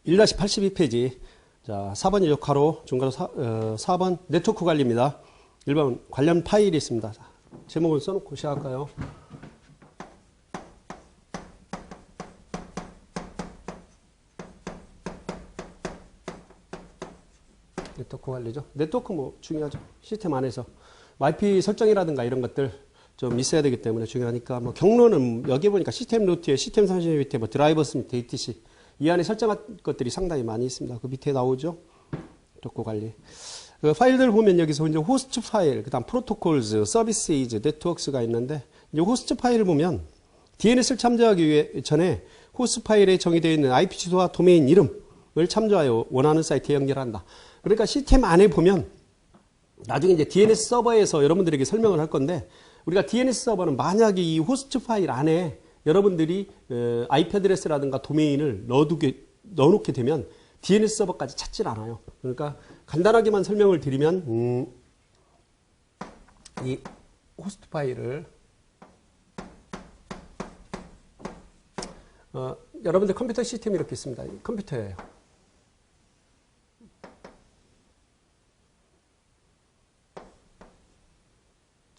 1-82페이지. 자, 4번이 역화로 중괄호 4번 네트워크 관리입니다. 1번 관련 파일이 있습니다. 자, 제목을 써놓고 시작할까요? 네트워크 관리죠. 네트워크 뭐 중요하죠. 시스템 안에서 IP 설정이라든가 이런 것들 좀 있어야 되기 때문에 중요하니까, 뭐 경로는 여기 보니까 시스템 루트에 시스템 30 밑에 뭐 드라이버스 밑에 etc 이 안에 설정한 것들이 상당히 많이 있습니다. 그 밑에 나오죠. 네트워크 관리. 그 파일들 보면 여기서 이제 호스트 파일, 그다음 프로토콜즈, 서비스이즈, 네트워크스가 있는데, 이제 호스트 파일을 보면 DNS를 참조하기 전에 호스트 파일에 정의되어 있는 IP 주소와 도메인 이름을 참조하여 원하는 사이트에 연결한다. 그러니까 시스템 안에 보면 나중에 이제 DNS 서버에서 여러분들에게 설명을 할 건데, 우리가 DNS 서버는 만약에 이 호스트 파일 안에 여러분들이 IP 어드레스라든가 도메인을 넣어놓게 되면 DNS 서버까지 찾질 않아요. 그러니까 간단하게만 설명을 드리면 이 호스트 파일을 여러분들 컴퓨터 시스템이 이렇게 있습니다. 컴퓨터예요.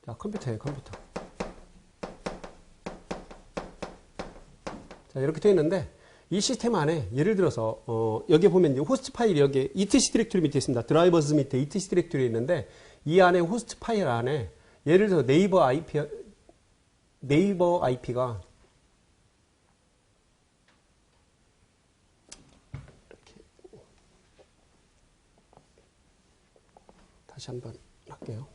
자, 컴퓨터예요, 컴퓨터. 자, 이렇게 되어 있는데, 이 시스템 안에 예를 들어서 여기 보면 이제 호스트 파일이 여기 etc 디렉토리 밑에 있습니다. 드라이버스 밑에 etc 디렉토리 있는데, 이 안에 호스트 파일 안에 예를 들어서 네이버 IP가 이렇게 다시 한번 할게요.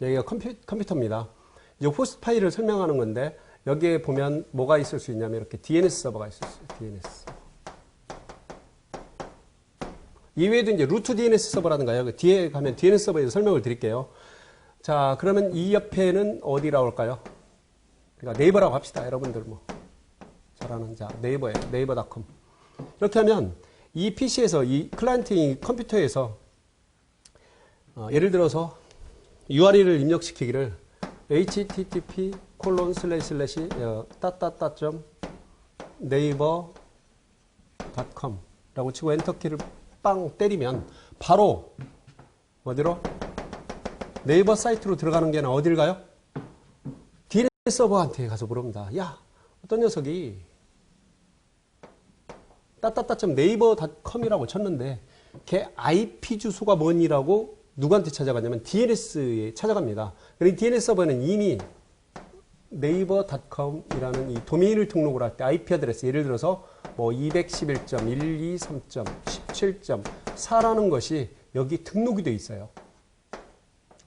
여기가 컴퓨터입니다. 이제 호스트 파일을 설명하는 건데, 여기에 보면 뭐가 있을 수 있냐면 이렇게 DNS 서버가 있을 수 있어요. DNS 서버. 이외에도 이제 루트 DNS 서버라든가 여기 뒤에 가면 DNS 서버에서 설명을 드릴게요. 자, 그러면 이 옆에는 어디라고 할까요? 그러니까 네이버라고 합시다. 여러분들 뭐 잘 아는 자 네이버예요. 네이버.com. 이렇게 하면 이 PC에서 이 클라이언트 이 컴퓨터에서 예를 들어서 URL을 입력시키기를 http://naver.com 라고 치고 엔터키를 빵 때리면 바로 어디로? 네이버 사이트로 들어가는 게 아니라 어딜 가요? DNS 서버한테 가서 물어봅니다. 야, 어떤 녀석이 naver.com이라고 쳤는데 걔 IP 주소가 뭐니라고 누구한테 찾아가냐면 DNS에 찾아갑니다. 그리고 DNS 서버는 이미 naver.com이라는 이 도메인을 등록을 할 때 IP 어드레스, 예를 들어서 뭐 211.123.17.4라는 것이 여기 등록이 되어 있어요.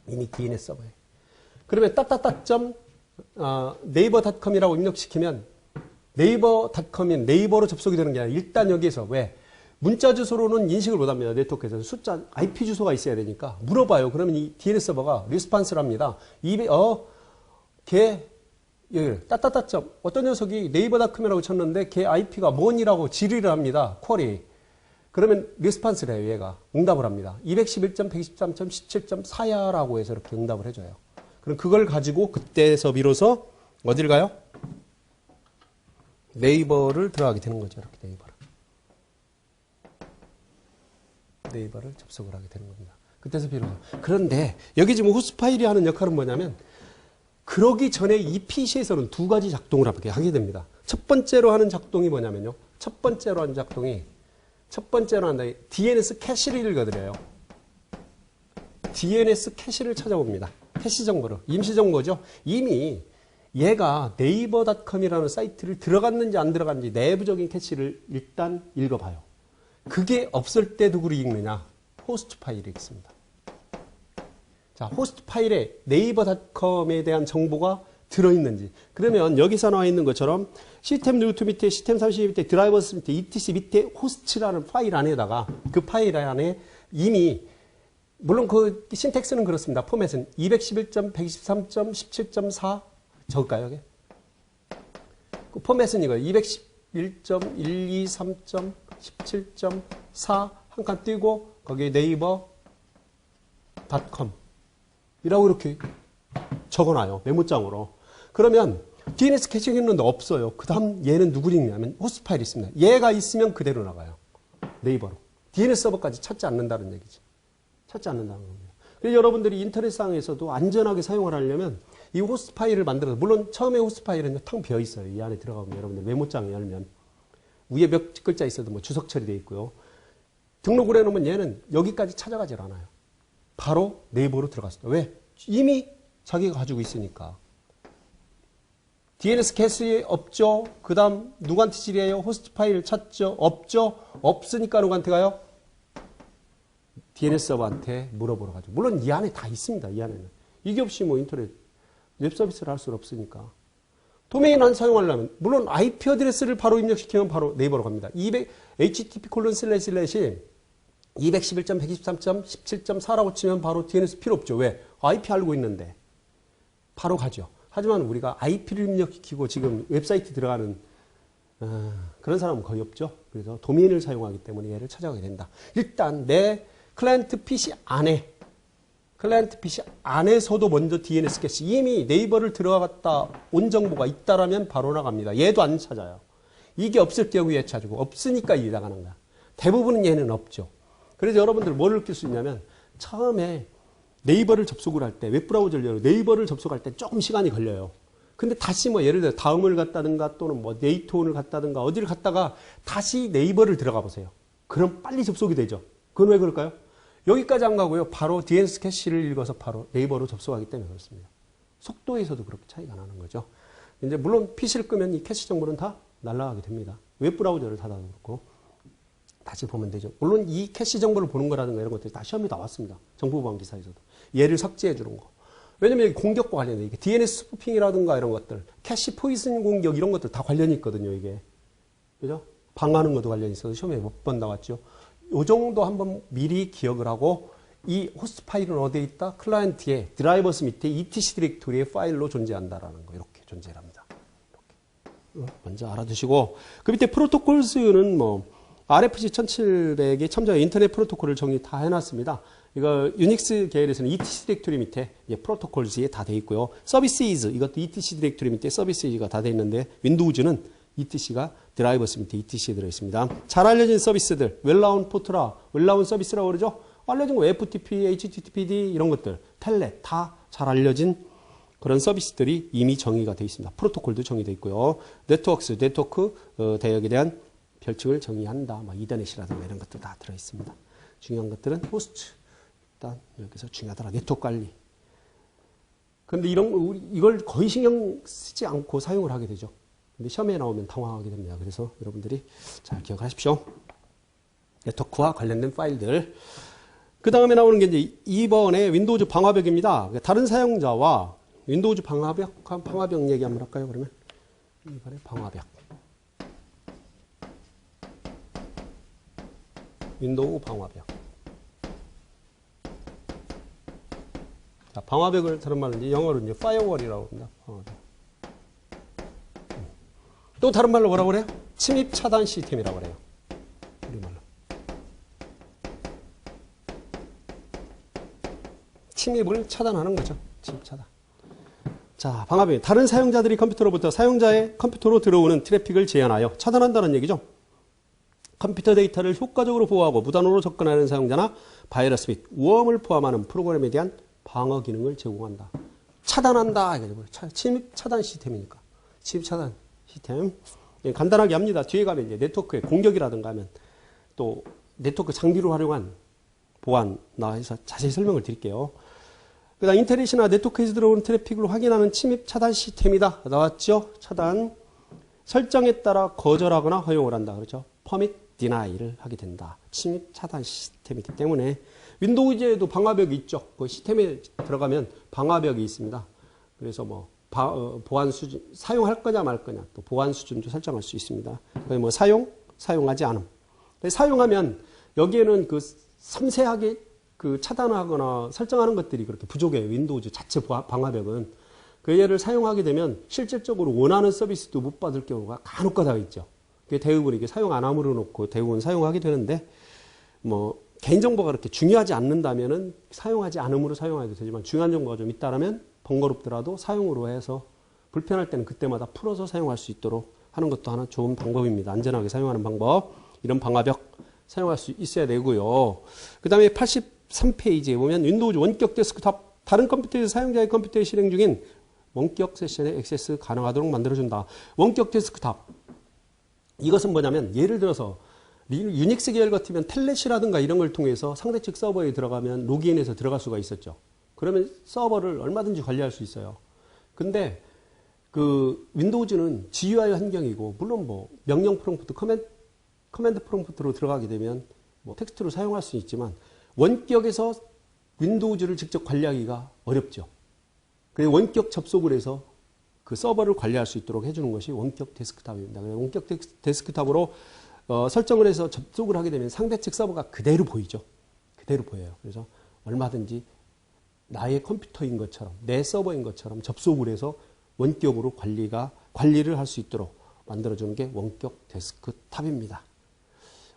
이미 DNS 서버에. 그러면 naver.com이라고 입력시키면 naver.com이 네이버로 접속이 되는 게 아니라 일단 여기에서 왜? 문자 주소로는 인식을 못합니다. 네트워크에서 숫자 IP 주소가 있어야 되니까 물어봐요. 그러면 이 DNS 서버가 리스폰스를 합니다. 걔 어떤 녀석이 네이버.com이라고 쳤는데 걔 IP가 뭐니라고 질의를 합니다. 쿼리. 그러면 리스폰스를 해요. 얘가 응답을 합니다. 211.123.17.4야라고 해서 이렇게 응답을 해줘요. 그럼 그걸 가지고 그때서 비로소 어딜 가요? 네이버를 들어가게 되는 거죠. 이렇게 네이버를 접속을 하게 되는 겁니다. 그때서 비로소. 그런데 여기 지금 호스트 파일이 하는 역할은 뭐냐면, 그러기 전에 이 PC에서는 두 가지 작동을 하게 됩니다. 첫 번째로 하는 작동이 뭐냐면요. 첫 번째로 하는 DNS 캐시를 읽어드려요. DNS 캐시를 찾아봅니다. 캐시 정보를. 임시 정보죠. 이미 얘가 네이버.com이라는 사이트를 들어갔는지 안 들어갔는지 내부적인 캐시를 일단 읽어봐요. 그게 없을 때 누구를 읽느냐? 호스트 파일이 있습니다. 자, 호스트 파일에 네이버.com에 대한 정보가 들어있는지. 그러면 여기서 나와 있는 것처럼 시스템 루트 밑에, 시스템 30 밑에, 드라이버스 밑에, etc 밑에 호스트라는 파일 안에다가 그 파일 안에 이미 물론 그 신텍스는 그렇습니다. 포맷은 211.123.17.4 적을까요? 여기? 그 포맷은 이거 211.123.17.4 한 칸 띄고 거기에 네이버.com 이라고 이렇게 적어놔요. 메모장으로. 그러면 DNS 캐시했는데 없어요. 그 다음 얘는 누구 링이냐면 호스트 파일이 있습니다. 얘가 있으면 그대로 나가요. 네이버로. DNS 서버까지 찾지 않는다는 얘기지. 찾지 않는다는 겁니다. 그래서 여러분들이 인터넷상에서도 안전하게 사용을 하려면 이 호스트 파일을 만들어서, 물론 처음에 호스트 파일은 텅 비어 있어요. 이 안에 들어가면 여러분들 메모장을 열면 위에 몇 글자 있어도 뭐 주석 처리되어 있고요. 등록을 해놓으면 얘는 여기까지 찾아가질 않아요. 바로 네이버로 들어갔어요. 왜? 이미 자기가 가지고 있으니까. DNS 캐시에 없죠. 그 다음 누구한테 질의해요? 호스트 파일 찾죠. 없죠. 없으니까 누구한테 가요? DNS 서버한테 물어보러 가죠. 물론 이 안에 다 있습니다. 이 안에는. 이게 없이 뭐 인터넷 웹 서비스를 할 수는 없으니까. 도메인 안 사용하려면 물론 IP 어드레스를 바로 입력시키면 바로 네이버로 갑니다. http:// 211.123.17.4라고 치면 바로 DNS 필요 없죠. 왜? IP 알고 있는데 바로 가죠. 하지만 우리가 IP를 입력시키고 지금 웹사이트 들어가는 그런 사람은 거의 없죠. 그래서 도메인을 사용하기 때문에 얘를 찾아가게 된다. 일단 내 클라이언트 PC 안에서도 먼저 DNS 캐시, 이미 네이버를 들어갔다 온 정보가 있다라면 바로 나갑니다. 얘도 안 찾아요. 이게 없을 경우에 찾고, 없으니까 이 나가는 거야. 대부분은 얘는 없죠. 그래서 여러분들 뭘 느낄 수 있냐면 처음에 네이버를 접속을 할 때, 웹브라우저를 열고 네이버를 접속할 때 조금 시간이 걸려요. 근데 다시 뭐 예를 들어 다음을 갔다든가 또는 뭐 네이트온을 갔다든가 어디를 갔다가 다시 네이버를 들어가 보세요. 그럼 빨리 접속이 되죠. 그건 왜 그럴까요? 여기까지 안 가고요. 바로 DNS 캐시를 읽어서 바로 네이버로 접속하기 때문에 그렇습니다. 속도에서도 그렇게 차이가 나는 거죠. 이제 물론 PC를 끄면 이 캐시 정보는 다 날아가게 됩니다. 웹브라우저를 닫아도 그렇고. 다시 보면 되죠. 물론 이 캐시 정보를 보는 거라든가 이런 것들이 다 시험이 나왔습니다. 정보보안 기사에서도. 얘를 삭제해 주는 거. 왜냐면 여기 공격과 관련돼. 이게 DNS 스푸핑이라든가 이런 것들, 캐시 포이즌 공격 이런 것들 다 관련이 있거든요, 이게. 그죠? 방어하는 것도 관련이 있어서 시험에 몇 번 나왔죠. 요 정도 한번 미리 기억을 하고 이 호스트 파일은 어디에 있다? 클라이언트의 드라이버스 밑에 etc 디렉토리의 파일로 존재한다라는 거. 이렇게 존재를 합니다. 이렇게. 먼저 알아두시고 그 밑에 프로토콜스는 뭐 RFC 1700의 첨자 인터넷 프로토콜을 정리 다 해놨습니다. 이거 유닉스 계열에서는 etc 디렉토리 밑에 프로토콜즈에 다 돼 있고요. 서비스이즈 이것도 etc 디렉토리 밑에 서비스이즈가 다 돼 있는데 윈도우즈는 etc가 드라이버스 밑에 etc에 들어있습니다. 잘 알려진 서비스들, 웰나운 포트라, 웰나운 서비스라고 그러죠. 알려진 거 FTP, HTTPD 이런 것들, 텔넷 다 잘 알려진 그런 서비스들이 이미 정의가 되어 있습니다. 프로토콜도 정의되어 있고요. 네트워크 대역에 대한 별칭을 정의한다. 뭐 이더넷이라든가 이런 것들 다 들어있습니다. 중요한 것들은 호스트. 일단 여기서 중요하더라. 네트워크 관리. 그런데 이걸 거의 신경 쓰지 않고 사용을 하게 되죠. 근데 시험에 나오면 당황하게 됩니다. 그래서 여러분들이 잘 기억하십시오. 네트워크와 관련된 파일들. 그 다음에 나오는 게 이제 2번의 윈도우즈 방화벽입니다. 다른 사용자와 윈도우즈 방화벽 얘기 한번 할까요? 그러면 2번의 방화벽. 윈도우 방화벽. 자, 방화벽을 다른 말로 이제 영어로 이제 파이어월이라고 합니다. 방화벽. 또 다른 말로 뭐라고 그래요? 침입 차단 시스템이라고 그래요. 우리말로. 침입을 차단하는 거죠. 침입 차단. 자, 방화벽. 다른 사용자들이 컴퓨터로부터 사용자의 컴퓨터로 들어오는 트래픽을 제한하여 차단한다는 얘기죠. 컴퓨터 데이터를 효과적으로 보호하고 무단으로 접근하는 사용자나 바이러스 및 우험을 포함하는 프로그램에 대한 방어 기능을 제공한다. 차단한다. 침입 차단 시스템이니까. 침입 차단 시스템. 간단하게 합니다. 뒤에 가면 이제 네트워크의 공격이라든가 하면 또 네트워크 장비로 활용한 보안 나와서 자세히 설명을 드릴게요. 그 다음 인터넷이나 네트워크에서 들어오는 트래픽을 확인하는 침입 차단 시스템이다. 나왔죠? 차단. 설정에 따라 거절하거나 허용을 한다. 그렇죠? 퍼밋 디나이를 하게 된다. 침입 차단 시스템이기 때문에 윈도우즈에도 방화벽이 있죠. 그 시스템에 들어가면 방화벽이 있습니다. 그래서 뭐 보안 수준, 사용할 거냐 말 거냐, 또 보안 수준도 설정할 수 있습니다. 뭐 사용하지 않음. 사용하면 여기에는 그 섬세하게 그 차단하거나 설정하는 것들이 그렇게 부족해요. 윈도우즈 자체 방화벽은. 그 얘를 사용하게 되면 실질적으로 원하는 서비스도 못 받을 경우가 간혹가다 있죠. 대부분 이게 사용 안 함으로 놓고 대부분 사용하게 되는데, 뭐 개인정보가 그렇게 중요하지 않는다면은 사용하지 않음으로 사용해도 되지만 중요한 정보가 좀 있다라면 번거롭더라도 사용으로 해서 불편할 때는 그때마다 풀어서 사용할 수 있도록 하는 것도 하나 좋은 방법입니다. 안전하게 사용하는 방법. 이런 방화벽 사용할 수 있어야 되고요. 그 다음에 83페이지에 보면 윈도우즈 원격 데스크탑 다른 컴퓨터에서 사용자의 컴퓨터에 실행 중인 원격 세션에 액세스 가능하도록 만들어준다. 원격 데스크탑. 이것은 뭐냐면 예를 들어서 유닉스 계열 같으면 텔넷이라든가 이런 걸 통해서 상대 측 서버에 들어가면 로그인해서 들어갈 수가 있었죠. 그러면 서버를 얼마든지 관리할 수 있어요. 근데 그 윈도우즈는 GUI 환경이고 물론 뭐 명령 프롬프트, 커맨드 프롬프트로 들어가게 되면 뭐 텍스트로 사용할 수 있지만 원격에서 윈도우즈를 직접 관리하기가 어렵죠. 그래서 원격 접속을 해서 그 서버를 관리할 수 있도록 해주는 것이 원격 데스크탑입니다. 원격 데스크탑으로 설정을 해서 접속을 하게 되면 상대 측 서버가 그대로 보이죠. 그대로 보여요. 그래서 얼마든지 나의 컴퓨터인 것처럼 내 서버인 것처럼 접속을 해서 원격으로 관리를 할 수 있도록 만들어주는 게 원격 데스크탑입니다.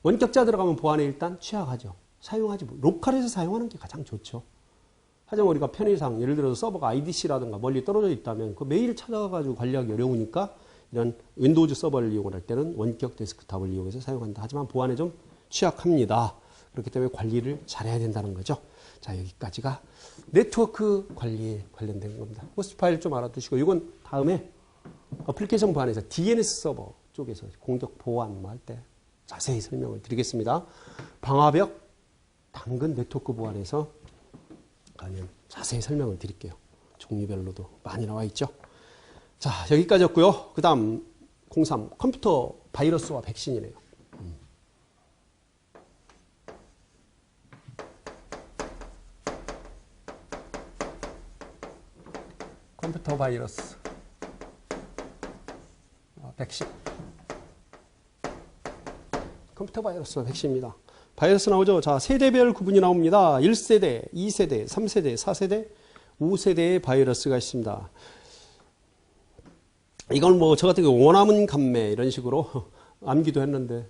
원격자 들어가면 보안에 일단 취약하죠. 사용하지 로컬에서 사용하는 게 가장 좋죠. 하지만 우리가 편의상 예를 들어서 서버가 IDC라든가 멀리 떨어져 있다면 그 매일 찾아가가지고 관리하기 어려우니까 이런 윈도우즈 서버를 이용할 때는 원격 데스크탑을 이용해서 사용한다. 하지만 보안에 좀 취약합니다. 그렇기 때문에 관리를 잘해야 된다는 거죠. 자, 여기까지가 네트워크 관리에 관련된 겁니다. 호스트 파일 좀 알아두시고 이건 다음에 어플리케이션 보안에서 DNS 서버 쪽에서 공격 보안 할 때 자세히 설명을 드리겠습니다. 방화벽, 당근 네트워크 보안에서 가면 자세히 설명을 드릴게요. 종류별로도 많이 나와 있죠. 자, 여기까지였고요. 그 다음 03 컴퓨터 바이러스와 백신이네요. 컴퓨터 바이러스 백신. 컴퓨터 바이러스와 백신입니다. 바이러스 나오죠. 자, 세대별 구분이 나옵니다. 1세대, 2세대, 3세대, 4세대, 5세대의 바이러스가 있습니다. 이건 뭐 저 같은 경우 원화문 감매 이런 식으로 암기도 했는데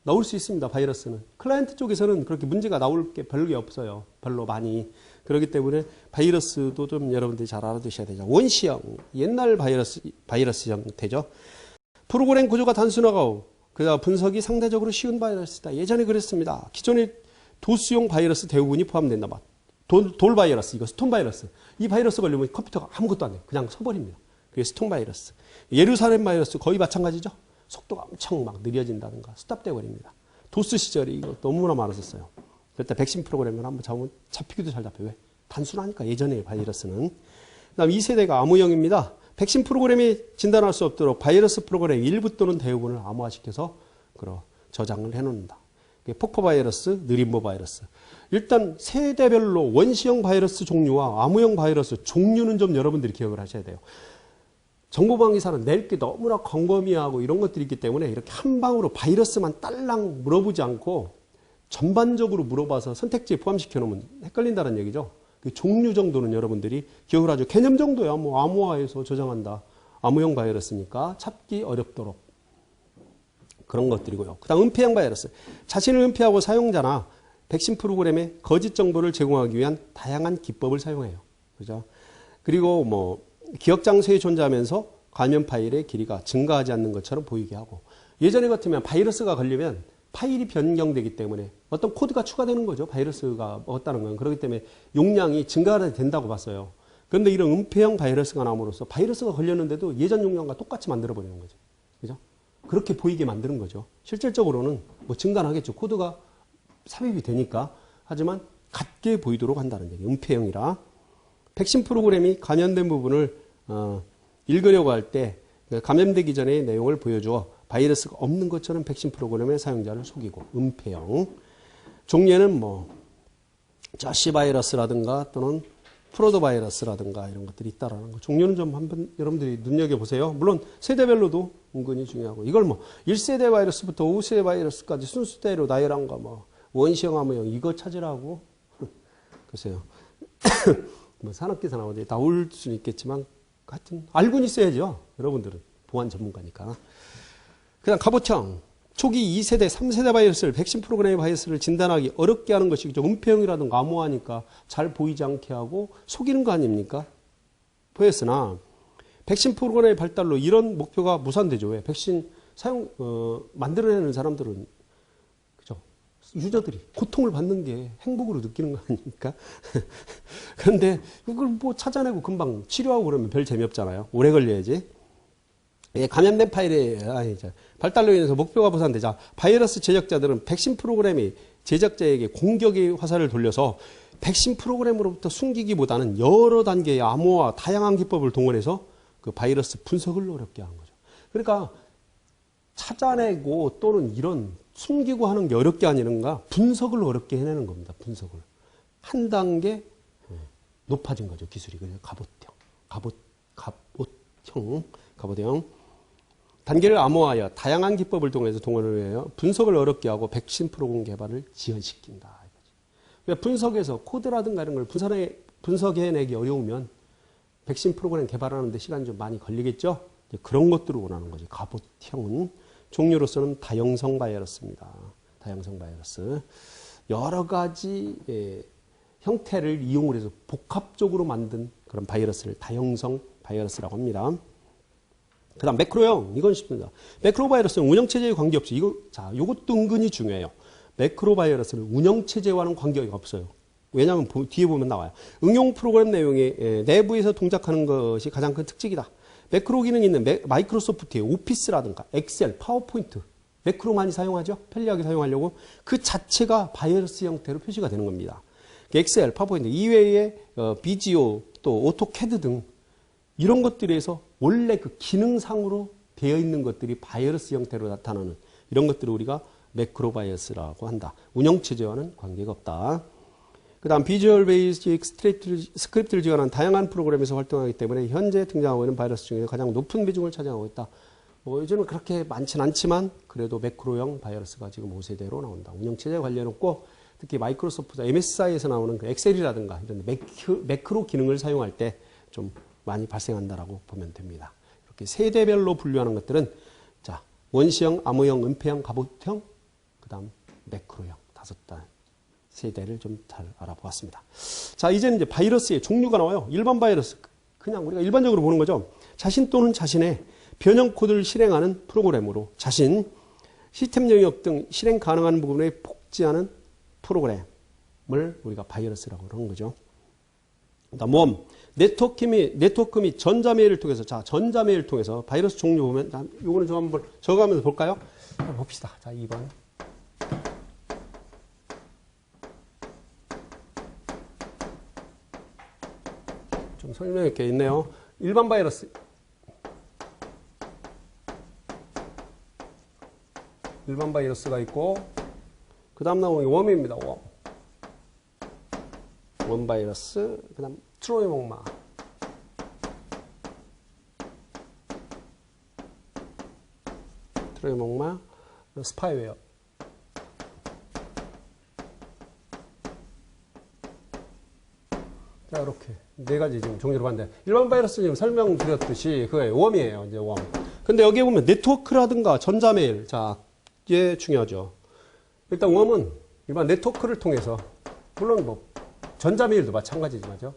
나올 수 있습니다. 바이러스는. 클라이언트 쪽에서는 그렇게 문제가 나올 게 별게 없어요. 별로 많이. 그렇기 때문에 바이러스도 좀 여러분들이 잘 알아두셔야 되죠. 원시형, 옛날 바이러스 형태죠. 프로그램 구조가 단순하고 그다음 분석이 상대적으로 쉬운 바이러스다. 예전에 그랬습니다. 기존의 도수용 바이러스 대부분이 포함된다. 돌 바이러스, 이거 스톤 바이러스. 이 바이러스 걸리면 컴퓨터가 아무것도 안 해요. 그냥 서버립니다. 그게 스톤 바이러스. 예루살렘 바이러스 거의 마찬가지죠. 속도가 엄청 막 느려진다든가 스탑돼 버립니다. 도스 시절에 이거 너무나 많았었어요. 그때 백신 프로그램을 한번 잡히기도 잘 잡혀요. 왜? 단순하니까 예전의 바이러스는. 그다음 2세대가 암호형입니다. 백신 프로그램이 진단할 수 없도록 바이러스 프로그램 일부 또는 대부분을 암호화시켜서 저장을 해놓는다. 폭포 바이러스, 느림보 바이러스. 일단 세대별로 원시형 바이러스 종류와 암호형 바이러스 종류는 좀 여러분들이 기억을 하셔야 돼요. 정보방위사는 낼 게 너무나 광범위하고 이런 것들이 있기 때문에 이렇게 한 방으로 바이러스만 딸랑 물어보지 않고 전반적으로 물어봐서 선택지에 포함시켜 놓으면 헷갈린다는 얘기죠. 그 종류 정도는 여러분들이 기억을 하죠. 개념 정도야 뭐 암호화해서 저장한다. 암호형 바이러스니까 찾기 어렵도록 그런 것들이고요. 그 다음 은폐형 바이러스. 자신을 은폐하고 사용자나 백신 프로그램에 거짓 정보를 제공하기 위한 다양한 기법을 사용해요. 그죠? 그리고 뭐 기억 장소에 존재하면서 감염 파일의 길이가 증가하지 않는 것처럼 보이게 하고 예전에 같으면 바이러스가 걸리면 파일이 변경되기 때문에 어떤 코드가 추가되는 거죠. 바이러스가 먹었다는 건. 그렇기 때문에 용량이 증가가 된다고 봤어요. 그런데 이런 은폐형 바이러스가 나옴으로써 바이러스가 걸렸는데도 예전 용량과 똑같이 만들어버리는 거죠. 그죠? 그렇게 보이게 만드는 거죠. 실질적으로는 뭐 증가는 하겠죠. 코드가 삽입이 되니까. 하지만 같게 보이도록 한다는 얘기예요. 은폐형이라. 백신 프로그램이 감염된 부분을 읽으려고 할 때 감염되기 전의 내용을 보여주어 바이러스가 없는 것처럼 백신 프로그램의 사용자를 속이고 은폐형. 종류는 뭐 자시 바이러스라든가 또는 프로도 바이러스라든가 이런 것들이 있다라는 거. 종류는 좀 한번 여러분들이 눈여겨보세요. 물론 세대별로도 은근히 중요하고 이걸 뭐 1세대 바이러스부터 5세대 바이러스까지 순서대로 나열한 거 뭐 원시형, 암호형 이거 찾으라고 글쎄요. 뭐 산업기사 나오는데 나올 수는 있겠지만 하여튼 알고는 있어야죠. 여러분들은 보안 전문가니까. 그다음 갑옷형. 초기 2세대, 3세대 바이러스를 백신 프로그램의 바이러스를 진단하기 어렵게 하는 것이 좀 은폐형이라든가 암호화니까 잘 보이지 않게 하고 속이는 거 아닙니까? 보였으나 백신 프로그램의 발달로 이런 목표가 무산되죠. 왜? 백신 만들어내는 사람들은, 그죠? 유저들이 고통을 받는 게 행복으로 느끼는 거 아닙니까? 그런데 그걸 뭐 찾아내고 금방 치료하고 그러면 별 재미없잖아요. 오래 걸려야지. 감염된 파일의 발달로 인해서 목표가 무산되자 바이러스 제작자들은 백신 프로그램이 제작자에게 공격의 화살을 돌려서 백신 프로그램으로부터 숨기기보다는 여러 단계의 암호화 다양한 기법을 동원해서 그 바이러스 분석을 어렵게 하는 거죠. 그러니까 찾아내고 또는 이런 숨기고 하는 게 어렵게 아니는가 분석을 어렵게 해내는 겁니다. 분석을. 한 단계 높아진 거죠. 기술이. 그래서 갑옷형. 단계를 암호화하여 다양한 기법을 통해서 동원을 해요. 분석을 어렵게 하고 백신 프로그램 개발을 지연시킨다. 그러니까 분석에서 코드라든가 이런 걸 분석해내기 어려우면 백신 프로그램 개발하는데 시간이 좀 많이 걸리겠죠? 그런 것들을 원하는 거죠. 갑옷형은 종류로서는 다형성 바이러스입니다. 다형성 바이러스. 여러 가지 형태를 이용을 해서 복합적으로 만든 그런 바이러스를 다형성 바이러스라고 합니다. 그 다음 매크로형. 이건 쉽습니다. 매크로 바이러스는 운영체제에 관계없이 요것도 은근히 중요해요. 매크로 바이러스는 운영체제와는 관계가 없어요. 왜냐하면 뒤에 보면 나와요. 응용 프로그램 내용이 내부에서 동작하는 것이 가장 큰 특징이다. 매크로 기능이 있는 마이크로소프트의 오피스라든가 엑셀, 파워포인트, 매크로 많이 사용하죠? 편리하게 사용하려고. 그 자체가 바이러스 형태로 표시가 되는 겁니다. 엑셀, 파워포인트 이외에 비지오, 또 오토캐드 등 이런 것들에서 원래 그 기능상으로 되어 있는 것들이 바이러스 형태로 나타나는 이런 것들을 우리가 매크로 바이러스라고 한다. 운영체제와는 관계가 없다. 그 다음 비주얼 베이직 스크립트를 지원한 다양한 프로그램에서 활동하기 때문에 현재 등장하고 있는 바이러스 중에 가장 높은 비중을 차지하고 있다. 요즘은 그렇게 많지는 않지만 그래도 매크로형 바이러스가 지금 5세대로 나온다. 운영체제 관련 없고 특히 마이크로소프트 MSI에서 나오는 그 엑셀이라든가 이런 매크로 기능을 사용할 때 좀 많이 발생한다라고 보면 됩니다. 이렇게 세대별로 분류하는 것들은 원시형, 암호형, 은폐형, 갑옷형, 그 다음 매크로형 5단 세대를 좀 잘 알아보았습니다. 자, 이제는 이제 바이러스의 종류가 나와요. 일반 바이러스, 그냥 우리가 일반적으로 보는 거죠. 자신 또는 자신의 변형 코드를 실행하는 프로그램으로 시스템 영역 등 실행 가능한 부분에 복제하는 프로그램을 우리가 바이러스라고 하는 거죠. 그다음 웜, 네트워크 및 전자메일을 통해서 전자메일을 통해서 바이러스 종류 보면 요거는 좀 한번 적어가면서 볼까요? 한번 봅시다. 자, 2번. 좀 설명할 게 있네요. 일반 바이러스. 일반 바이러스가 있고 그 다음 나오는 게 웜입니다. 웜 바이러스. 그 다음 트로이 목마. 트로이 목마. 스파이웨어. 자, 이렇게 네 가지 지금 종류로 봤는데 일반 바이러스 지금 설명드렸듯이 그게 웜이에요. 이제 웜. 근데 여기에 보면 네트워크라든가 전자메일. 자, 이게 중요하죠. 일단 웜은 일반 네트워크를 통해서 물론 뭐 전자메일도 마찬가지지만요.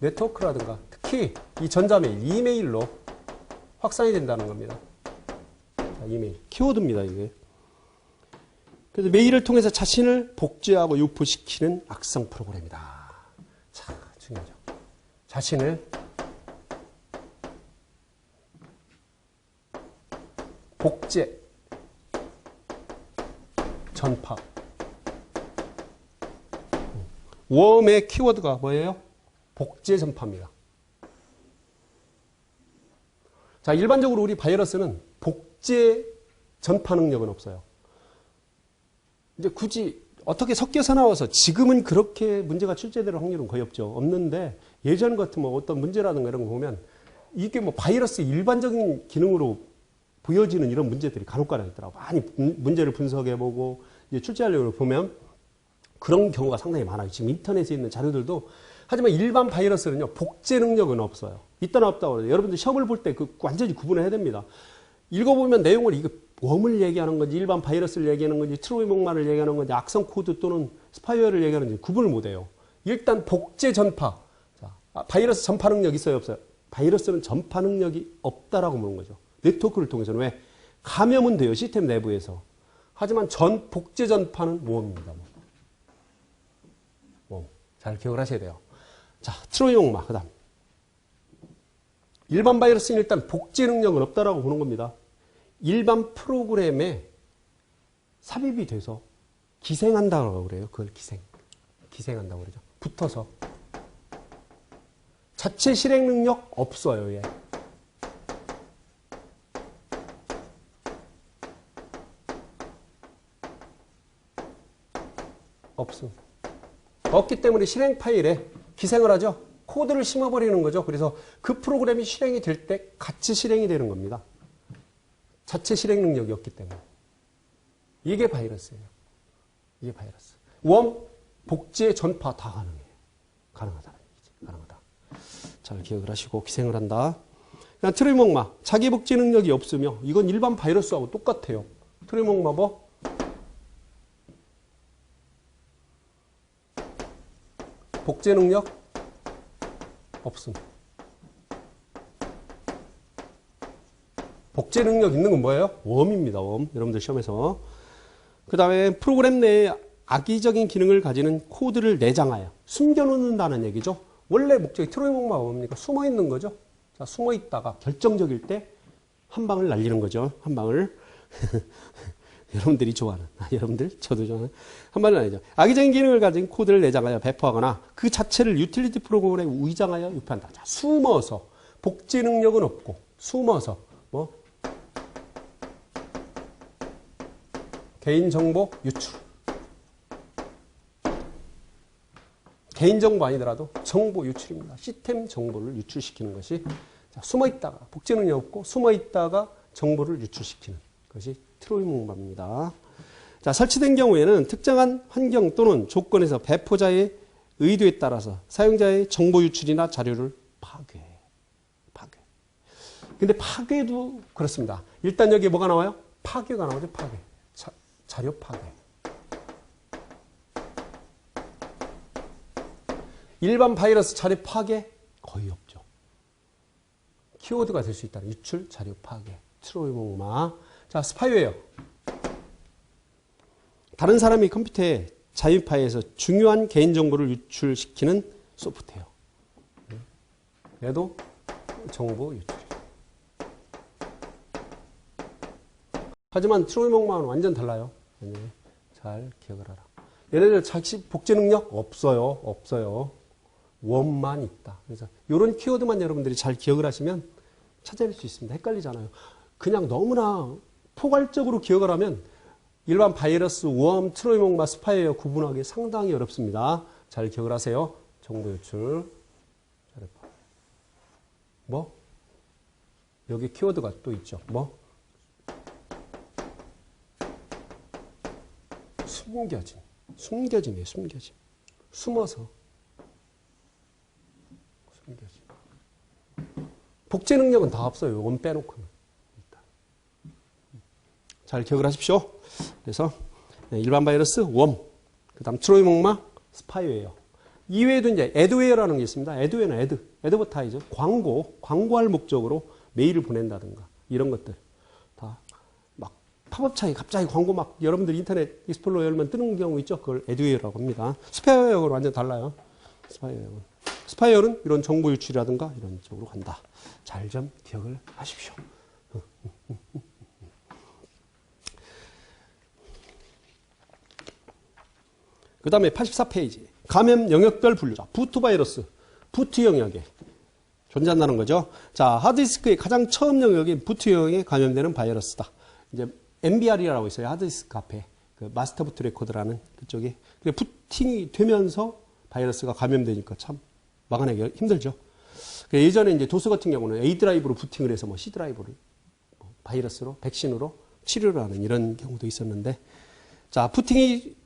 네트워크라든가 특히 이 전자메일, 이메일로 확산이 된다는 겁니다. 자, 이메일. 키워드입니다, 이게. 그래서 메일을 통해서 자신을 복제하고 유포시키는 악성 프로그램이다. 자, 중요하죠. 자신을 복제, 전파. 웜의 키워드가 뭐예요? 복제 전파입니다. 자, 일반적으로 우리 바이러스는 복제 전파 능력은 없어요. 이제 굳이 어떻게 섞여서 나와서 지금은 그렇게 문제가 출제될 확률은 거의 없죠. 없는데 예전 같으면 어떤 문제라든가 이런 거 보면 이게 뭐 바이러스 일반적인 기능으로 보여지는 이런 문제들이 간혹가다 있더라고요. 많이 문제를 분석해보고 이제 출제하려고 보면 그런 경우가 상당히 많아요. 지금 인터넷에 있는 자료들도. 하지만 일반 바이러스는요, 복제 능력은 없어요. 있다나 없다고 그러죠. 여러분들 시험을 볼 때 그 완전히 구분을 해야 됩니다. 읽어보면 내용을 이거 웜을 얘기하는 건지, 일반 바이러스를 얘기하는 건지, 트로이 목마를 얘기하는 건지, 악성 코드 또는 스파이웨어를 얘기하는 건지 구분을 못 해요. 일단 복제 전파. 자, 바이러스 전파 능력 있어요, 없어요? 바이러스는 전파 능력이 없다라고 보는 거죠. 네트워크를 통해서는. 왜? 감염은 돼요. 시스템 내부에서. 하지만 복제 전파는 모험입니다. 모험. 잘 기억을 하셔야 돼요. 자, 트로이목마. 그 다음. 일반 바이러스는 일단 복제 능력은 없다라고 보는 겁니다. 일반 프로그램에 삽입이 돼서 기생한다고 그래요. 그걸 기생한다고 그러죠. 붙어서. 자체 실행 능력 없어요. 얘. 없기 때문에 실행 파일에 기생을 하죠. 코드를 심어버리는 거죠. 그래서 그 프로그램이 실행이 될 때 같이 실행이 되는 겁니다. 자체 실행 능력이 없기 때문에. 이게 바이러스예요. 이게 바이러스. 웜, 복제, 전파 다 가능해요. 가능하다는 얘기지. 가능하다. 잘 기억을 하시고 기생을 한다. 그냥 트로이목마. 자기 복제 능력이 없으며 이건 일반 바이러스하고 똑같아요. 트로이목마 뭐? 복제 능력 없음. 복제 능력 있는 건 뭐예요? 웜입니다. 웜. 여러분들 시험에서. 그 다음에 프로그램 내에 악의적인 기능을 가지는 코드를 내장하여 숨겨놓는다는 얘기죠. 원래 목적이 트로이목마가 뭡니까? 숨어있는 거죠. 자, 숨어있다가 결정적일 때 한 방을 날리는 거죠. 한 방을. 여러분들이 좋아하는, 여러분들, 저도 좋아하는, 한 방을 날리죠. 악의적인 기능을 가진 코드를 내장하여 배포하거나 그 자체를 유틸리티 프로그램에 위장하여 유포한다. 자, 숨어서. 복제 능력은 없고, 숨어서. 뭐? 개인정보 유출. 개인정보 아니더라도 정보 유출입니다. 시스템 정보를 유출시키는 것이. 자, 숨어있다가, 복제 능력 없고, 숨어있다가 정보를 유출시키는 것이 트로이목마입니다. 자, 설치된 경우에는 특정한 환경 또는 조건에서 배포자의 의도에 따라서 사용자의 정보 유출이나 자료를 파괴. 근데 파괴도 그렇습니다. 일단 여기 뭐가 나와요? 파괴가 나오죠. 파괴. 자료 파괴. 일반 바이러스 자료 파괴 거의 없죠. 키워드가 될 수 있다는 유출, 자료 파괴. 트로이목마. 자, 스파이웨어. 다른 사람이 컴퓨터에 잠입하여서 중요한 개인정보를 유출시키는 소프트웨어. 얘도 정보 유출이죠. 하지만 트로이목마는 완전 달라요. 잘 기억을 하라. 얘네들 자기 복제 능력 없어요. 웜만 있다. 그래서 이런 키워드만 여러분들이 잘 기억을 하시면 찾아낼 수 있습니다. 헷갈리잖아요. 그냥 너무나 포괄적으로 기억을 하면 일반 바이러스, 웜, 트로이목마, 스파이웨어 구분하기 상당히 어렵습니다. 잘 기억을 하세요. 정보 유출. 뭐? 여기 키워드가 또 있죠. 뭐? 숨겨짐이에요. 숨겨짐. 숨어서. 숨겨짐. 복제 능력은 다 없어요. 원 빼놓고는. 일단. 잘 기억을 하십시오. 그래서 일반 바이러스, 웜, 그 다음 트로이목마, 스파이웨어. 이외에도 이제 애드웨어라는 게 있습니다. 애드웨어는 애드버타이저, 광고할 목적으로 메일을 보낸다든가 이런 것들 다 막 팝업창에 갑자기 광고 막 여러분들 인터넷 익스플로러 열면 뜨는 경우 있죠. 그걸 애드웨어라고 합니다. 스파이웨어는 완전 달라요. 스파이웨어는 이런 정보 유출이라든가 이런 쪽으로 간다. 잘 좀 기억을 하십시오. 그 다음에 84페이지. 감염 영역별 분류자. 부트 바이러스. 부트 영역에 존재한다는 거죠. 자, 하드디스크의 가장 처음 영역인 부트 영역에 감염되는 바이러스다. 이제 MBR이라고 있어요. 하드디스크 앞에. 그 마스터 부트 레코드라는 그쪽에. 부팅이 되면서 바이러스가 감염되니까 참 막아내기 힘들죠. 예전에 이제 도스 같은 경우는 A 드라이브로 부팅을 해서 C 드라이브를 바이러스로, 백신으로 치료를 하는 이런 경우도 있었는데, 자, 부팅이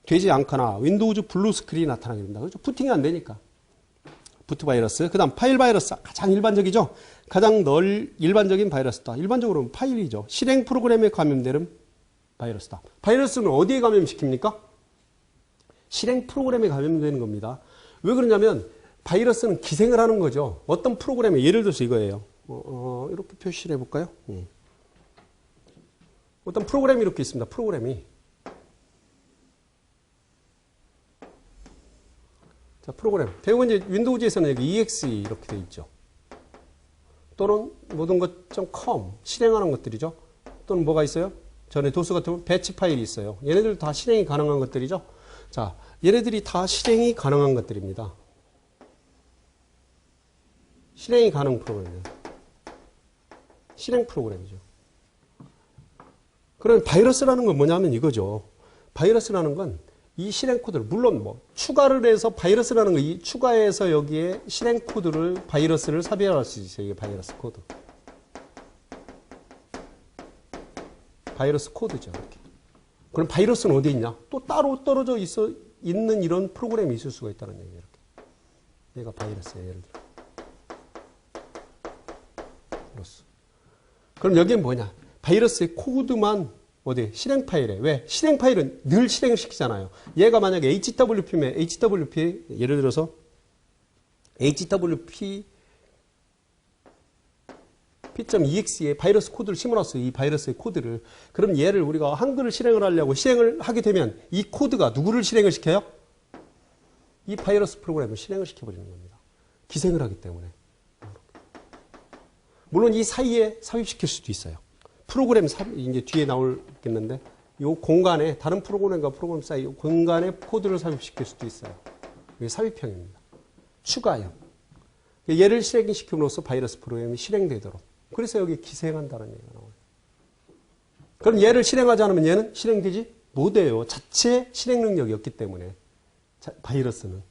되지 않거나 윈도우즈 블루 스크린이 나타나게 된다. 그렇죠? 부팅이 안 되니까. 부트 바이러스. 그 다음 파일 바이러스. 가장 일반적이죠. 가장 일반적인 바이러스다. 일반적으로는 파일이죠. 실행 프로그램에 감염되는 바이러스다. 바이러스는 어디에 감염시킵니까? 실행 프로그램에 감염되는 겁니다. 왜 그러냐면 바이러스는 기생을 하는 거죠. 어떤 프로그램에 예를 들어서 이거예요. 이렇게 표시를 해볼까요? 어떤 프로그램이 이렇게 있습니다. 프로그램이. 자, 프로그램. 대부분 이제 윈도우즈에서는 여기 exe 이렇게 돼 있죠. 또는 모든 것.com 실행하는 것들이죠. 또는 뭐가 있어요? 전에 도스 같은 배치 파일이 있어요. 얘네들 다 실행이 가능한 것들이죠. 자, 얘네들이 다 실행이 가능한 것들입니다. 실행이 가능 프로그램이에요. 실행 프로그램이죠. 그럼 바이러스라는 건 뭐냐면 이거죠. 바이러스라는 건 이 실행 코드를, 물론 뭐 추가를 해서 바이러스라는 거, 이 추가해서 여기에 실행 코드를, 바이러스를 삽입할 수 있어요. 이게 바이러스 코드. 바이러스 코드죠. 이렇게. 그럼 바이러스는 어디 있냐? 또 따로 떨어져 있는 이런 프로그램이 있을 수가 있다는 얘기예요. 이렇게. 얘가 바이러스예요. 예를 들어. 바이러스. 그럼 여기는 뭐냐? 바이러스의 코드만 어디? 실행 파일에. 왜? 실행 파일은 늘 실행을 시키잖아요. 얘가 만약에 HWP면 HWP, 예를 들어서 HWP p.exe에 바이러스 코드를 심어놨어요. 이 바이러스의 코드를. 그럼 얘를 우리가 한글을 실행을 하려고 실행을 하게 되면 이 코드가 누구를 실행을 시켜요? 이 바이러스 프로그램을 실행을 시켜버리는 겁니다. 기생을 하기 때문에. 물론 이 사이에 삽입시킬 수도 있어요. 프로그램 이제 뒤에 나오겠는데 이 공간에 다른 프로그램과 프로그램 사이 공간에 코드를 삽입시킬 수도 있어요. 이게 삽입형입니다. 추가형. 얘를 실행시킴으로써 바이러스 프로그램이 실행되도록. 그래서 여기 기생한다는 얘기가 나와요. 그럼 얘를 실행하지 않으면 얘는 실행되지 못해요. 자체 실행 능력이 없기 때문에 바이러스는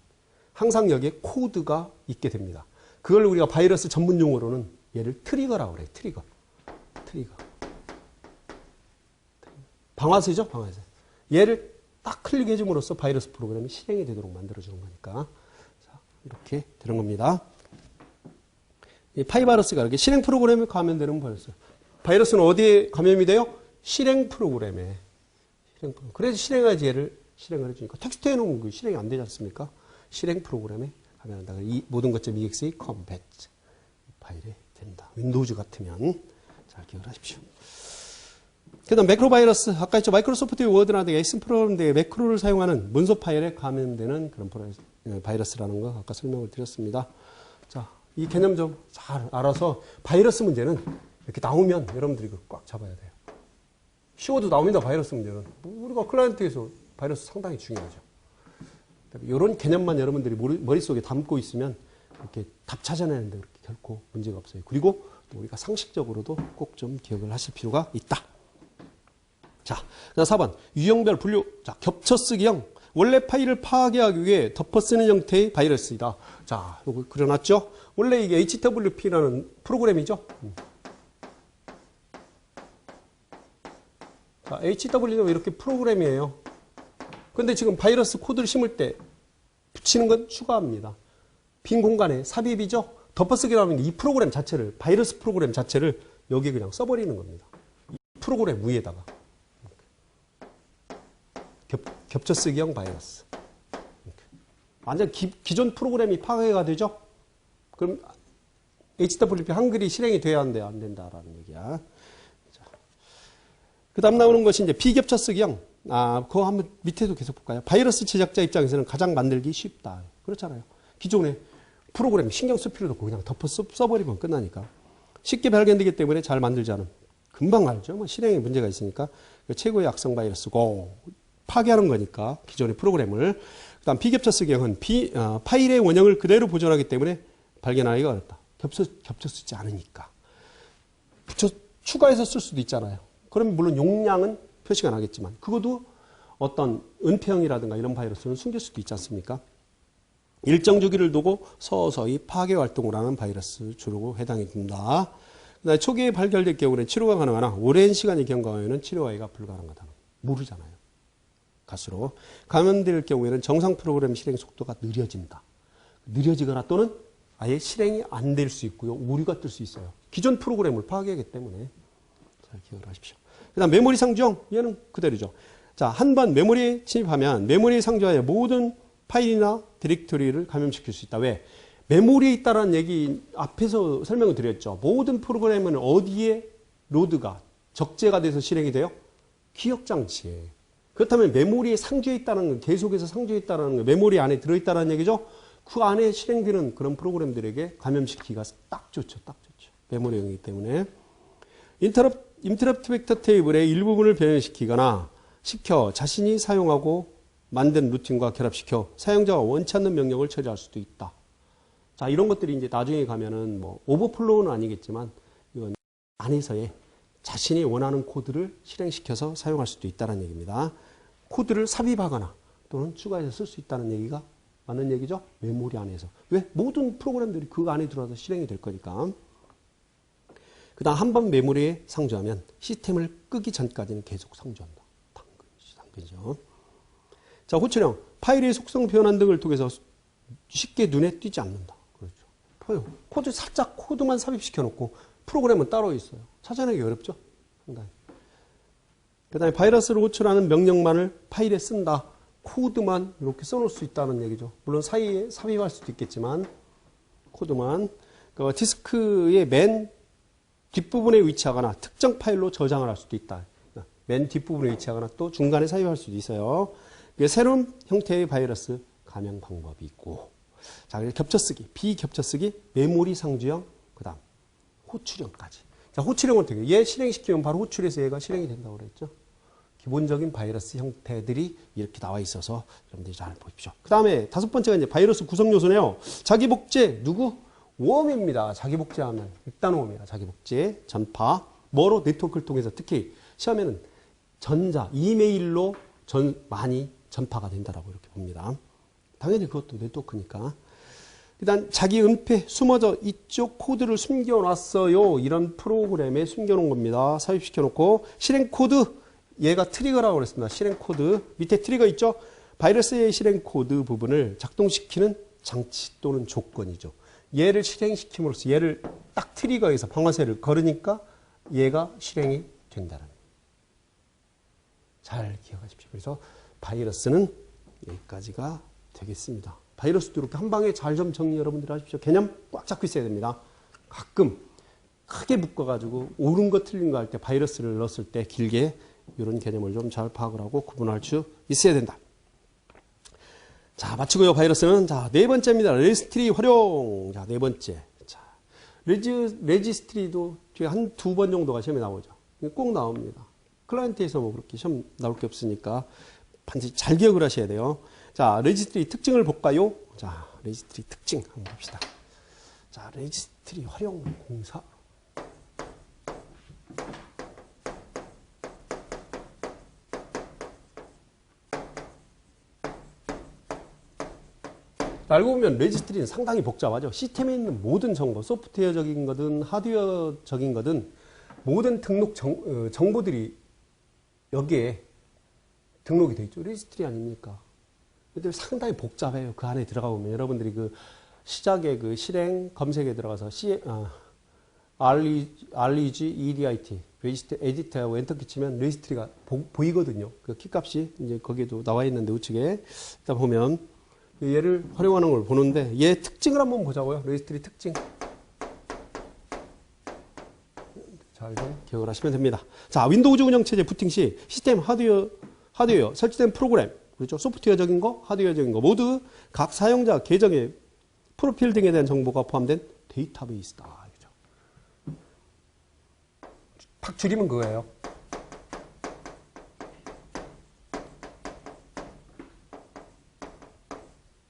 항상 여기에 코드가 있게 됩니다. 그걸 우리가 바이러스 전문 용어로는 얘를 트리거라고 그래요. 트리거. 방아쇠죠, 방아쇠. 얘를 딱 클릭해 줌으로써 바이러스 프로그램이 실행이 되도록 만들어주는 거니까. 자, 이렇게 되는 겁니다. 이 파이바이러스가 이렇게 실행 프로그램에 감염되는 바이러스. 바이러스는 어디에 감염이 돼요? 실행 프로그램에. 그래서 실행해야지 얘를 실행을 해주니까. 텍스트 해놓은 거 실행이 안 되지 않습니까? 실행 프로그램에 감염한다. 이 모든 것점.exe 컴뱃 파일이 된다. 윈도우즈 같으면 잘 기억을 하십시오. 그 다음 매크로바이러스. 아까 했죠. 마이크로소프트 워드나 엑슨 프로그램 등의 매크로를 사용하는 문서 파일에 감염되는 그런 바이러스라는 거 아까 설명을 드렸습니다. 자, 이 개념 좀 잘 알아서 바이러스 문제는 이렇게 나오면 여러분들이 이걸 꽉 잡아야 돼요. 쉬워도 나옵니다. 바이러스 문제는. 우리가 클라이언트에서 바이러스 상당히 중요하죠. 이런 개념만 여러분들이 머릿속에 담고 있으면 이렇게 답 찾아내는데 그렇게 결코 문제가 없어요. 그리고 우리가 상식적으로도 꼭 좀 기억을 하실 필요가 있다. 자, 그다음 4번. 유형별 분류. 자, 겹쳐쓰기형. 원래 파일을 파괴하기 위해 덮어쓰는 형태의 바이러스이다. 자, 요거 그려놨죠? 원래 이게 HWP라는 프로그램이죠? 자, HWP는 이렇게 프로그램이에요. 근데 지금 바이러스 코드를 심을 때 붙이는 건 추가합니다. 빈 공간에 삽입이죠? 덮어쓰기라는 이 프로그램 자체를, 바이러스 프로그램 자체를 여기 그냥 써버리는 겁니다. 이 프로그램 위에다가. 겹쳐쓰기형 바이러스. 완전 기존 프로그램이 파괴가 되죠? 그럼 HWP 한글이 실행이 돼야 한대, 안 된다라는 얘기야. 그 다음 나오는 것이 이제 비겹쳐쓰기형. 그거 한번 밑에도 계속 볼까요? 바이러스 제작자 입장에서는 가장 만들기 쉽다. 그렇잖아요. 기존에 프로그램 신경 쓸 필요도 없고 그냥 덮어 써버리면 끝나니까. 쉽게 발견되기 때문에 잘 만들지 않은. 금방 알죠. 뭐 실행에 문제가 있으니까. 최고의 악성 바이러스고. 파괴하는 거니까 기존의 프로그램을. 그 다음 비겹쳐쓰기형은 파일의 원형을 그대로 보존하기 때문에 발견하기가 어렵다. 겹쳐 쓰지 않으니까. 추가해서 쓸 수도 있잖아요. 그러면 물론 용량은 표시가 나겠지만 그것도 어떤 은폐형이라든가 이런 바이러스는 숨길 수도 있지 않습니까? 일정 주기를 두고 서서히 파괴 활동을 하는 바이러스 주로 해당이 됩니다. 그다음에 초기에 발견될 경우는 치료가 가능하나 오랜 시간이 경과하면 치료하기가 불가능하다. 모르잖아요. 갈수록 감염될 경우에는 정상 프로그램 실행 속도가 느려진다. 느려지거나 또는 아예 실행이 안 될 수 있고요. 오류가 뜰 수 있어요. 기존 프로그램을 파괴하기 때문에 잘 기억을 하십시오. 그 다음 메모리 상주형. 얘는 그대로죠. 자, 한 번 메모리에 침입하면 메모리에 상주하여 모든 파일이나 디렉토리를 감염시킬 수 있다. 왜? 메모리에 있다는 얘기 앞에서 설명을 드렸죠. 모든 프로그램은 어디에 로드가 적재가 돼서 실행이 돼요? 기억장치에. 그렇다면 메모리에 상주해 있다는 건 계속해서 상주해 있다는 건 메모리 안에 들어있다는 얘기죠. 그 안에 실행되는 그런 프로그램들에게 감염시키기가 딱 좋죠. 딱 좋죠. 메모리형이기 때문에. 인터럽트 벡터 테이블의 일부분을 변형시키거나 시켜 자신이 사용하고 만든 루틴과 결합시켜 사용자가 원치 않는 명령을 처리할 수도 있다. 자, 이런 것들이 이제 나중에 가면은 뭐 오버플로우는 아니겠지만 이건 안에서의 자신이 원하는 코드를 실행시켜서 사용할 수도 있다는 얘기입니다. 코드를 삽입하거나 또는 추가해서 쓸 수 있다는 얘기가 맞는 얘기죠. 메모리 안에서. 왜? 모든 프로그램들이 그 안에 들어와서 실행이 될 거니까. 그 다음 한 번 메모리에 상주하면 시스템을 끄기 전까지는 계속 상주한다. 당근이죠. 자, 호출형. 파일의 속성 변환 등을 통해서 쉽게 눈에 띄지 않는다. 그렇죠. 코드 살짝 코드만 삽입시켜 놓고 프로그램은 따로 있어요. 찾아내기 어렵죠. 상당히. 그 다음에 바이러스를 호출하는 명령만을 파일에 쓴다. 코드만 이렇게 써놓을 수 있다는 얘기죠. 물론 사이에 삽입할 수도 있겠지만 코드만. 그 디스크의 맨 뒷부분에 위치하거나 특정 파일로 저장을 할 수도 있다. 맨 뒷부분에 위치하거나 또 중간에 삽입할 수도 있어요. 새로운 형태의 바이러스 감염 방법이 있고. 자, 겹쳐쓰기, 비겹쳐쓰기, 메모리 상주형, 그 다음 호출형까지. 자, 호출형은 어떻게? 얘 실행시키면 바로 호출해서 얘가 실행이 된다고 그랬죠. 기본적인 바이러스 형태들이 이렇게 나와 있어서 여러분들이 잘 보십시오. 그 다음에 다섯 번째가 이제 바이러스 구성 요소네요. 자기 복제, 누구? 웜입니다. 자기 복제하면 일단 웜이야. 자기 복제, 전파, 뭐로? 네트워크를 통해서 특히 시험에는 전자, 이메일로 많이 전파가 된다라고 이렇게 봅니다. 당연히 그것도 네트워크니까. 일단 자기 은폐, 숨어져 이쪽 코드를 숨겨놨어요. 이런 프로그램에 숨겨놓은 겁니다. 삽입시켜놓고 실행 코드, 얘가 트리거라고 그랬습니다. 실행 코드 밑에 트리거 있죠? 바이러스의 실행 코드 부분을 작동시키는 장치 또는 조건이죠. 얘를 실행시킴으로써 얘를 딱 트리거해서 방아쇠를 걸으니까 얘가 실행이 된다는 거예요. 잘 기억하십시오. 그래서 바이러스는 여기까지가 되겠습니다. 바이러스도 이렇게 한 방에 잘 좀 정리 여러분들 하십시오. 개념 꽉 잡고 있어야 됩니다. 가끔 크게 묶어가지고 옳은 거 틀린 거 할 때 바이러스를 넣었을 때 길게 이런 개념을 좀 잘 파악을 하고 구분할 수 있어야 된다. 자, 마치고요. 바이러스는 자, 네 번째입니다. 레지스트리 활용. 자, 네 번째. 자, 레지스트리도 뒤에 한 두 번 정도가 시험에 나오죠. 꼭 나옵니다. 클라이언트에서 뭐 그렇게 시험 나올 게 없으니까 반드시 잘 기억을 하셔야 돼요. 자, 레지스트리 특징을 볼까요? 자, 레지스트리 특징 한번 봅시다. 자, 레지스트리 활용 공사. 알고 보면 레지스트리는 상당히 복잡하죠. 시스템에 있는 모든 정보, 소프트웨어적인 거든 하드웨어적인 거든 모든 등록 정보들이 여기에 등록이 돼 있죠. 레지스트리 아닙니까? 근데 상당히 복잡해요. 그 안에 들어가 보면 여러분들이 그 시작에 그 실행 검색에 들어가서 REG, EDIT, 레지스트리 에디트하고 엔터키 치면 레지스트리가 보이거든요. 그 키값이 이제 거기에도 나와 있는데 우측에 일단 보면 얘를 활용하는 걸 보는데 얘 특징을 한번 보자고요. 레지스트리 특징. 잘 좀 기억을 하시면 됩니다. 자, 윈도우즈 운영체제 부팅 시 시스템 하드웨어 설치된 프로그램, 그렇죠? 소프트웨어적인 거, 하드웨어적인 거 모두 각 사용자 계정의 프로필 등에 대한 정보가 포함된 데이터베이스다. 그렇죠? 팍 줄이면 그거예요.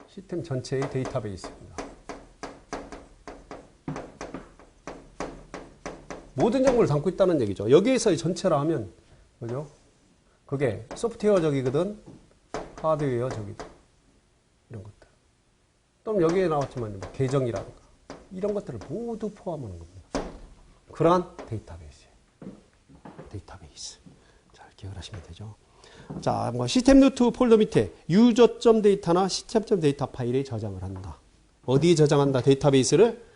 시스템 전체의 데이터베이스입니다. 모든 정보를 담고 있다는 얘기죠. 여기에서 전체라 하면, 그죠? 그게 소프트웨어적이거든, 하드웨어적이든, 이런 것들. 또 여기에 나왔지만, 뭐 계정이라든가, 이런 것들을 모두 포함하는 겁니다. 그러한 데이터베이스예요. 데이터베이스. 잘 기억을 하시면 되죠. 자, 뭐 시스템 루트 폴더 밑에 유저.점 데이터나 시스템.점 데이터 파일에 저장을 한다. 어디에 저장한다? 데이터베이스를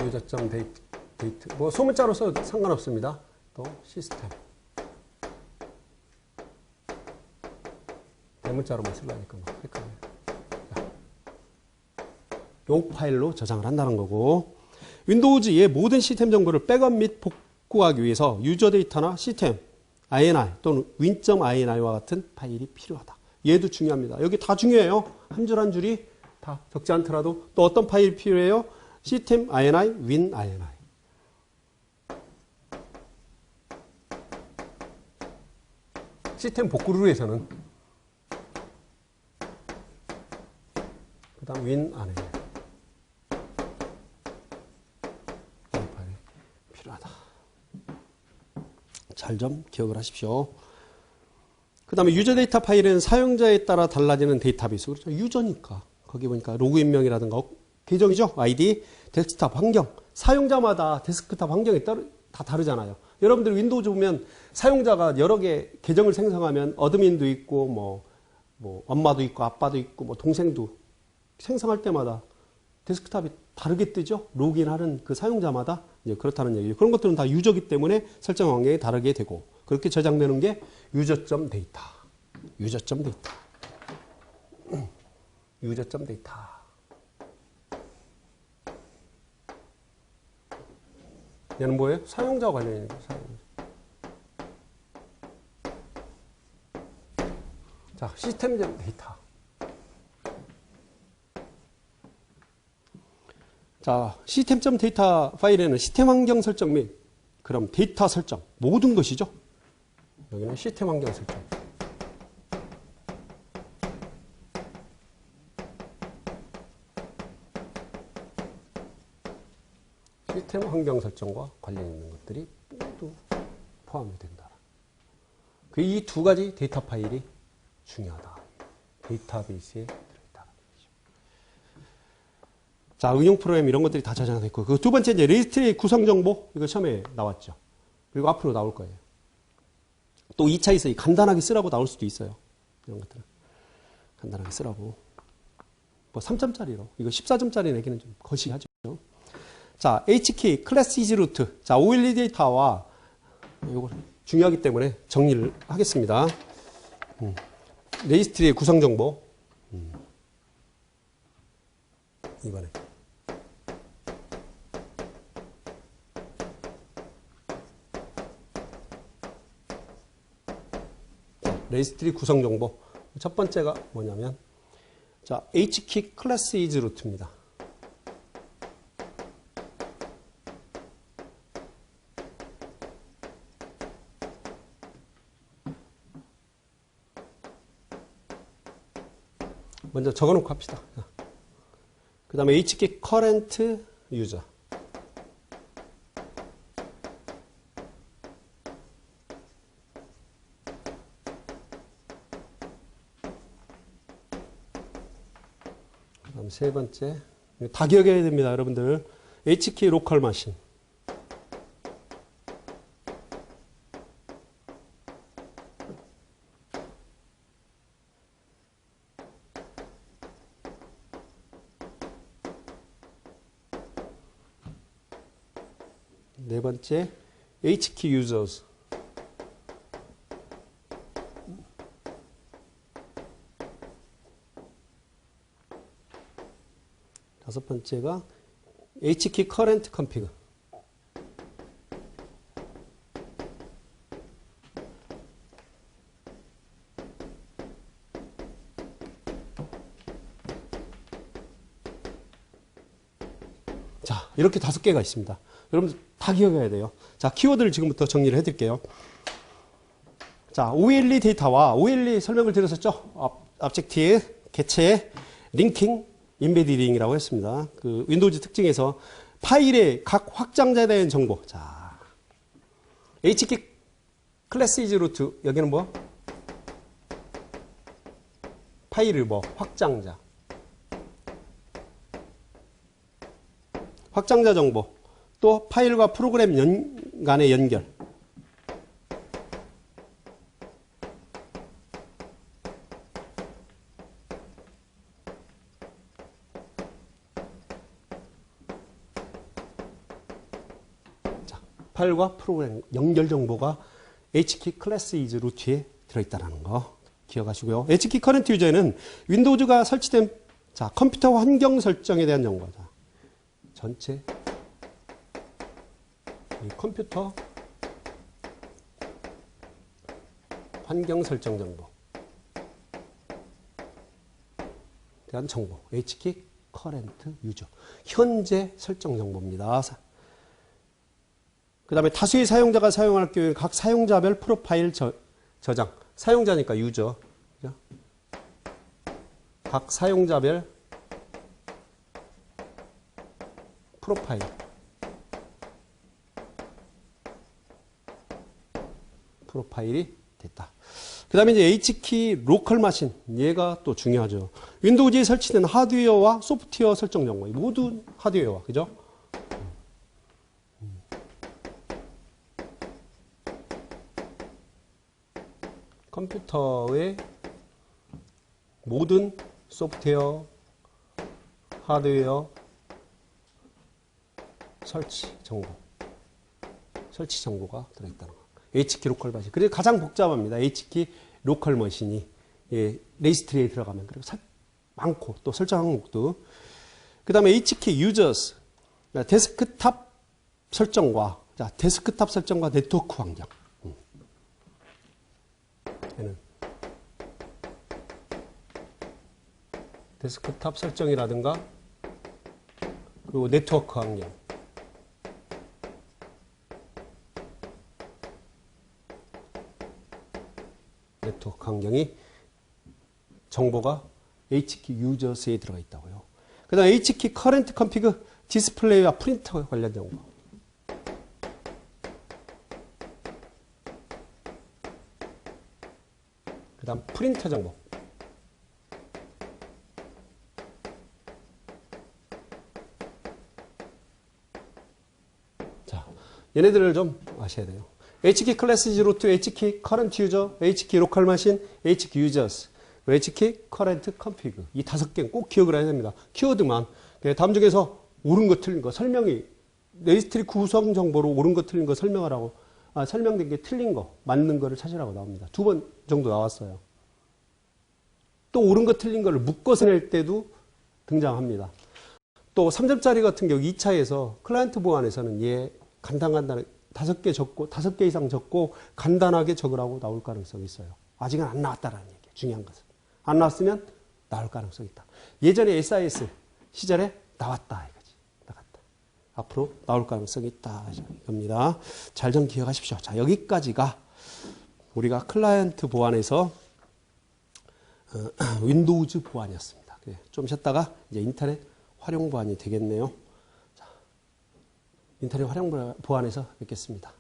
유저.점 데이터 뭐 소문자로 써도 상관없습니다. 또 시스템 대문자로만 쓰려니까 막 헷갈려요. 요 파일로 저장을 한다는 거고, 윈도우즈의 모든 시스템 정보를 백업 및 복구하기 위해서 유저 데이터나 시스템 INI 또는 win.ini와 같은 파일이 필요하다. 얘도 중요합니다. 여기 다 중요해요. 한 줄 한 줄이 다 적지 않더라도. 또 어떤 파일이 필요해요? 시스템 INI, win.ini. 시스템 복구를 위해서는 그 다음 win.ini 파일이 필요하다. 잘 좀 기억을 하십시오. 그 다음에 유저 데이터 파일은 사용자에 따라 달라지는 데이터베이스. 그렇죠. 유저니까. 거기 보니까 로그인명이라든가 계정이죠. 아이디, 데스크탑 환경. 사용자마다 데스크탑 환경이 다 다르잖아요. 여러분들 윈도우즈 보면 사용자가 여러 개 계정을 생성하면 어드민도 있고 뭐 엄마도 있고 아빠도 있고 뭐 동생도 생성할 때마다 데스크탑이 다르게 뜨죠. 로그인하는 그 사용자마다 이제 그렇다는 얘기죠. 그런 것들은 다 유저기 때문에 설정 환경이 다르게 되고 그렇게 저장되는 게 유저점 데이터. 유저점 데이터. 유저점 데이터. 얘는 뭐예요? 사용자와 관련이 있는 거예요. 사용자. 자, 시스템점 데이터. 자, 시스템점 데이터 파일에는 시스템 환경 설정 및 그럼 데이터 설정 모든 것이죠. 여기는 시스템 환경 설정. 시스템 환경 설정과 관련 있는 것들이 모두 포함이 된다. 그 이 두 가지 데이터 파일이 중요하다. 데이터베이스에 들어있다. 자, 응용 프로그램 이런 것들이 다 저장되어 있고, 그 두 번째 이제 레지스트리 구성 정보 이거 처음에 나왔죠. 그리고 앞으로 나올 거예요. 또 2차 있어요. 간단하게 쓰라고 나올 수도 있어요. 이런 것들은 간단하게 쓰라고. 뭐 3점짜리로 이거 14점짜리 내기는 좀 거시하죠. 자, HK 클래스 이즈 루트. 자, OLE 데이터와 이거 중요하기 때문에 정리를 하겠습니다. 레지스트리의 구성 정보. 이번에. 레지스트리 구성 정보. 첫 번째가 뭐냐면, 자, HKey 클래스 이즈 루트입니다. 먼저 적어놓고 합시다. 그 다음에 HKey current user. 그 다음 세 번째. 다 기억해야 됩니다, 여러분들. HKey local machine. 네 번째, HKey users. 다섯 번째가 HKey current config. 자, 이렇게 5개가 있습니다. 여러분들 다 기억해야 돼요. 자, 키워드를 지금부터 정리를 해드릴게요. 자, OLE 데이터와 OLE 설명을 드렸었죠. objective, 개체, 링킹, 인베디딩이라고 했습니다. 그 윈도우즈 특징에서 파일의 각 확장자에 대한 정보. 자, HKey 클래스 이즈 루트. 여기는 뭐? 파일을 뭐? 확장자. 확장자 정보. 또 파일과 프로그램 간의 연결. 자, 파일과 프로그램 연결 정보가 HKey 클래스 이즈 루트에 들어있다는 거. 기억하시고요. H키 커런트 유저에는 윈도우즈가 설치된 자, 컴퓨터 환경 설정에 대한 정보다. 전체 이 컴퓨터 환경 설정 정보 대한 정보. H키 커런트 유저. 현재 설정 정보입니다. 그 다음에 다수의 사용자가 사용할 경우에 각 사용자별 프로파일 저장. 사용자니까 유저. 그죠? 각 사용자별 프로파일이 됐다. 그 다음에 이제 H키 로컬 마신. 얘가 또 중요하죠. 윈도우즈에 설치된 하드웨어와 소프트웨어 설정 정보. 모든 하드웨어와, 그죠? 컴퓨터의 모든 소프트웨어, 하드웨어, 설치 정보가 들어있다는 거. H키 로컬 머신. 그리고 가장 복잡합니다. H키 로컬 머신이. 예, 레지스트리에 들어가면. 그리고 많고, 또 설정 항목도. 그 다음에 H키 유저스. 데스크탑 설정과, 자, 데스크탑 설정과 네트워크 환경. 얘는 데스크탑 설정이라든가, 그리고 네트워크 환경. 네트워크 환경이 정보가 H키 유저스에 들어가 있다고요. 그 다음 H키 커런트 컴피그 디스플레이와 프린터 관련 정보. 그 다음 프린터 정보. 자, 얘네들을 좀 아셔야 돼요. H키 클래스 0 to H키 커런트 유저, H키 로컬 마신, H키 유저스, H키 커런트 컴피그. 이 5개는 꼭 기억을 해야 됩니다. 키워드만. 다음 중에서 옳은 거 틀린 거 설명이 레지스트리 구성 정보로 옳은 거 틀린 거 설명하라고 설명된 게 틀린 거 맞는 거를 찾으라고 나옵니다. 2번 정도 나왔어요. 또 옳은 거 틀린 거를 묶어서 낼 때도 등장합니다. 또 3점짜리 같은 경우 2차에서 클라이언트 보안에서는 얘 간단하게 5개 적고 5개 이상 적고 간단하게 적으라고 나올 가능성이 있어요. 아직은 안 나왔다라는 얘기예요. 중요한 것은. 안 나왔으면 나올 가능성이 있다. 예전에 SIS 시절에 나왔다 이거지. 나갔다. 앞으로 나올 가능성이 있다 이겁니다. 잘 좀 기억하십시오. 자, 여기까지가 우리가 클라이언트 보안에서 윈도우즈 보안이었습니다. 좀 쉬었다가 이제 인터넷 활용 보안이 되겠네요. 자, 인터넷 활용 보안에서 뵙겠습니다.